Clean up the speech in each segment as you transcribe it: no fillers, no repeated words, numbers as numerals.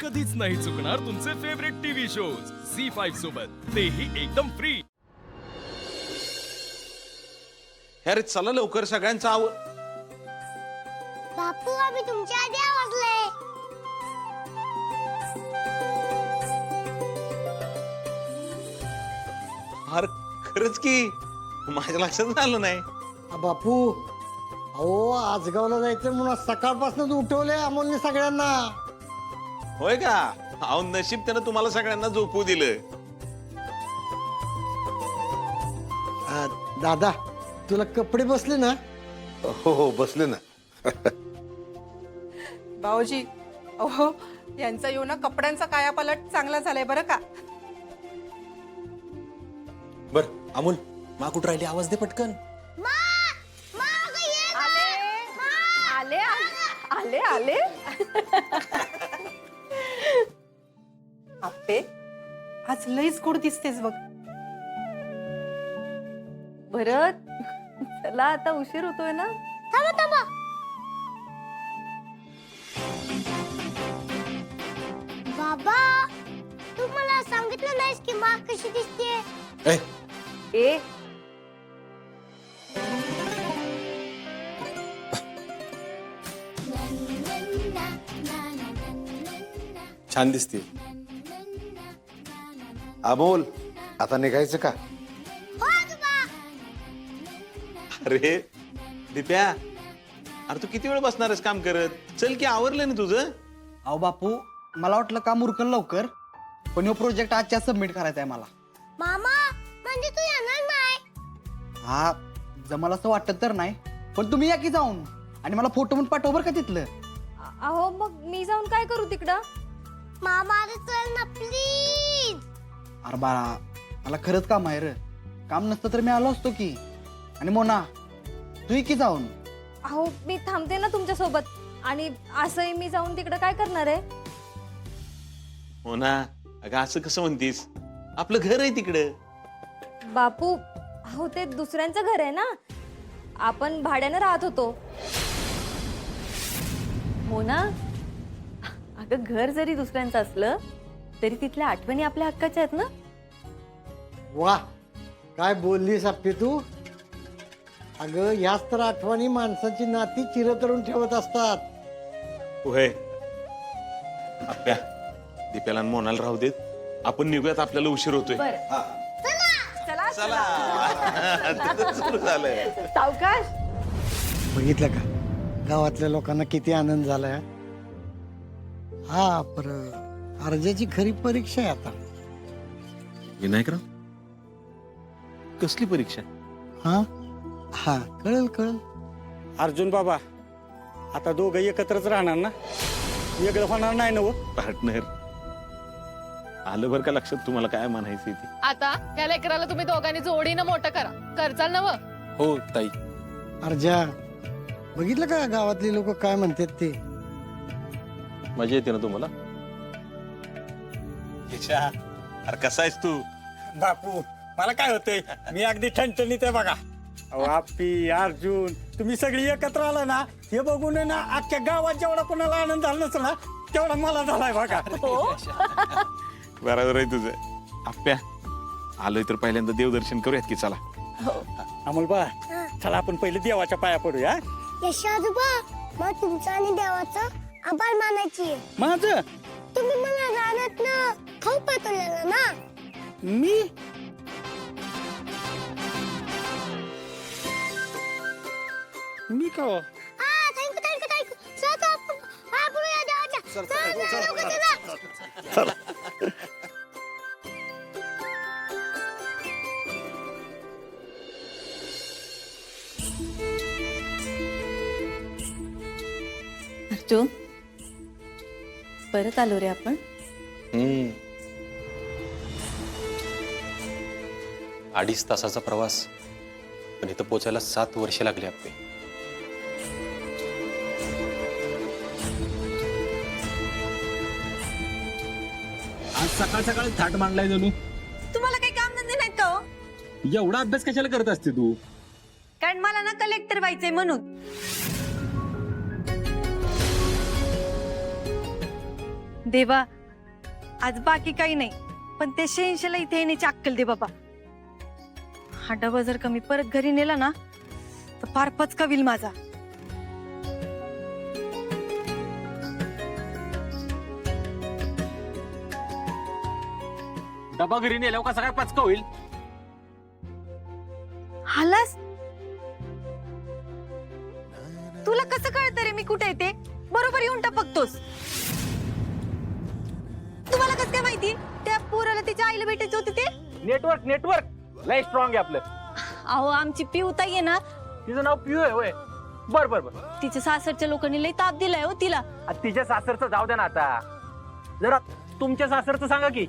कधीच नाही चुकणार तुमचे फेवरेट टीव्ही शोज झी5 सोबत, तेही एकदम फ्री. अरे चला लवकर, सगळ्यांचा बापू आम्ही तुमच्या आधी आवाजले. अरे खरंच की माझ्या लक्षात आलं नाही. बापू अहो आजगावला जायचं म्हणून सकाळपासूनच उठवले अमोलने सगळ्यांना. होय का? अहो नशीब त्यानं तुम्हाला सगळ्यांना झोपू दिलं. दादा तुला कपडे बसले ना? हो हो बसले ना. भाऊजी अहो यांचा येऊ ना कपड्यांचा कायापालट चांगला झालाय बरं का. बर अमोल मा कुठं राहिली, आवाज दे पटकन. आले आले आले आप्पे आज लईच गोड दिसतेस बघ. भरत चला आता उशीर होतोय ना. थांबा थांबा. बाबा तू मला सांगितलं नाहीस की माग कशी दिसते. ए छान दिसते. अमोल आता निघायचं का? हो आजोबा. अरे दिप्या, अरे तू किती वेळ बसणार आहेस काम करत? चल की आवरलं ना तुझं. अहो बापू मला वाटलं काम उरकल लवकर, पण ह्यो प्रोजेक्ट आजच्या सबमिट करायचा आहे मला. मामा म्हणजे तू येणार नाही. हा जमल असं वाटत तर नाही, पण तुम्ही या की जाऊन आणि मला फोटो पण पाठव बरं का तिथलं. अहो मग मी जाऊन काय करू तिकडं. मामा अरे चल ना प्लीज. अरे बाळा मला खरंच काम आहे रे, काम नसतं तर मी आलो असतो की. आणि मोना तू ये की जाऊन. अहो मी थांबते ना तुमच्या सोबत, आणि असंही मी जाऊन तिकडं काय करणार आहे. हो ना, अगं असं कसं म्हणतीस? आपलं घर आहे तिकडं. बापू अहो ते दुसऱ्यांचं घर आहे ना, आपण भाड्यानं राहत होतो. हो ना. अगं घर जरी दुसऱ्यांचं असलं तरी तिथल्या आठवणी आपल्या हक्काच्या आहेत ना. वा काय बोललीस अप्पी तू. अगं याच तर आठवणी माणसाची नाती चिरतरून ठेवत असतात. होय आप्या, दिप्याला आणि मोनाला राहू देत, आपण निघूयात, आपल्याला उशीर होतोय. चला चला सुरू झालंय. सावकाश. बघितलं का गावातल्या लोकांना किती आनंद झालाय. हा पर अर्जाची खरी परीक्षा आहे आता. विनायकराव, कसली परीक्षा? हा हा कळेल कळेल. अर्जुन बाबा आता दोघं एकत्रच राहणार ना, वेगळं होणार नाही ना. पार्टनर आलं बरं का लक्षात तुम्हाला काय म्हणायचं ते. आता ह्या लेकराला तुम्ही दोघांनी जोडीनं मोठं करा, करचाल ना. हो ताई. अर्जा बघितलं का गावातली लोक काय म्हणतात ते. मजा येते ना तुम्हाला? अरे कसा आहेस तू? बापू मला काय होतंय, मी अगदी ठणठणीत आहे बघा. अहो आप्पी अर्जुन तुम्ही सगळी एकत्र आला ना, हे बघून आहे ना अख्ख्या गावात जेवढा कोणाला आनंद झाला नसेल ना तेवढा मला झालाय बघा. बरोबर आहे तुझं. आप्या आलोय तर पहिल्यांदा देवदर्शन करूयात की. चला अमोल बा चला आपण पहिले देवाच्या पाया पडूया. यश आजोबा मग तुमचं आणि देवाचं आभार मानायची. माझं तुम्ही मला रानात ना खाऊ पाठवलेला ना. मी मी का हो? Thank you thank you thank you. चला आपण पाया पडूया देवाच्या. चला, लवकर चला. अर्जुन परत आलो रे आपण. 2.5 तासाचा प्रवास, पण इथं पोचायला 7 वर्षे लागली आपली. आज सकाळ सकाळ थाट मांडलाय जणू. तुम्हाला काही काम धंदे नाहीत का हो? एवढा अभ्यास कशाला करत असते तू? कारण मला ना कलेक्टर व्हायचंय म्हणून. देवा, आज बाकी काही नाही, पण ते 86 ला इथे येण्याची अक्कल दे बाबा. हा डबा जर का मी परत घरी नेला ना तर फार पचका होईल माझा. डबा घरी नेल्यावर कसा काय पचका होईल? हालास, तुला कसं कळतं रे मी कुठे येते? बरोबर येऊन टपकतोस. तुम्हाला कसं काय माहिती त्या पोराला तिच्या आईला भेटायचं होते ते? नेटवर्क लय स्ट्रॉंग आहे आपलं. अहो, आमची पिऊ ताई आहे ना, तिचं नाव पिऊ आहे होय? बर बर बर. तिच्या सासरच्या लोकांनी लई ताप दिलाय हो तिला. तिच्या सासरचं जाऊ द्या ना आता, जरा तुमच्या सासरचं सांगा की.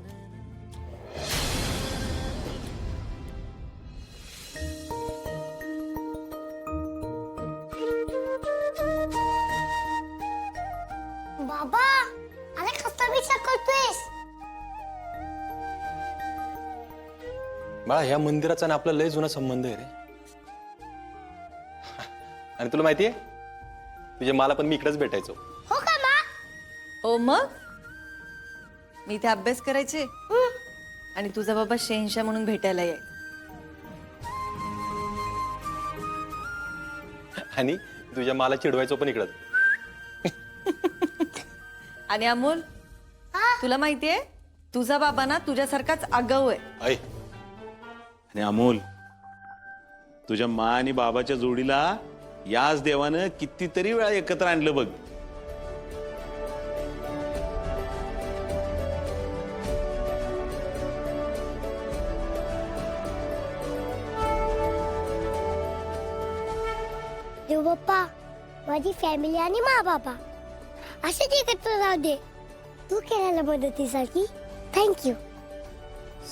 बाबा अरे कसला विचार करतोयस? बाळा, ह्या मंदिराचा ना आपला लय जुना संबंध आहे रे. आणि तुला माहितीये, तुझ्या मला पण मी इकडेच भेटायचो. हो का मा? ओ मग मी इथे अभ्यास करायचे आणि तुझा बाबा 86 म्हणून भेटायला याय. आणि तुझ्या मला चिडवायचो पण इकडं. आणि अमोल, तुला माहितीये तुझा बाबा ना तुझ्यासारखाच आगाऊ आहे. ऐ, आणि अमोल, तुझ्या मा आणि बाबाच्या जोडीला याच देवानं कितीतरी वेळा एकत्र आणलं बघ. देव बाप्पा माझी फॅमिली आणि मा बाबा असेच एकत्र राहू दे. तू केलेल्या मदतीसाठी थँक्यू.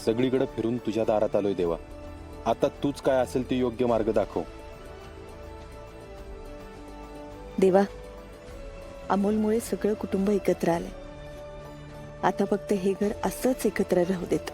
सगळीकडे फिरून तुझ्या दारात आलोय देवा. आता तूच काय असेल ते योग्य मार्ग दाखव. देवा, अमोलमुळे सगळं कुटुंब एकत्र आलंय. आता फक्त हे घर असंच एकत्र राहू देत.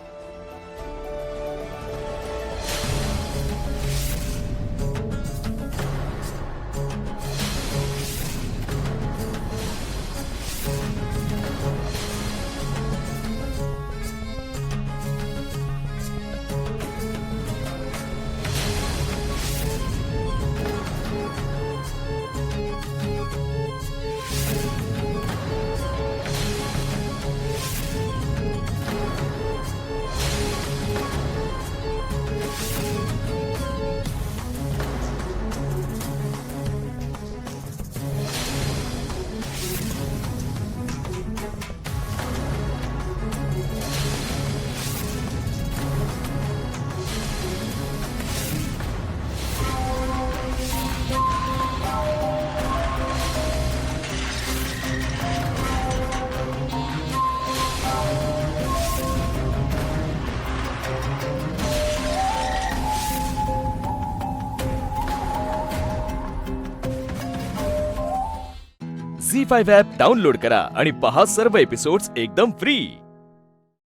झी5 ॲप डाउनलोड करा आणि पहा सर्व एपिसोड्स एकदम फ्री.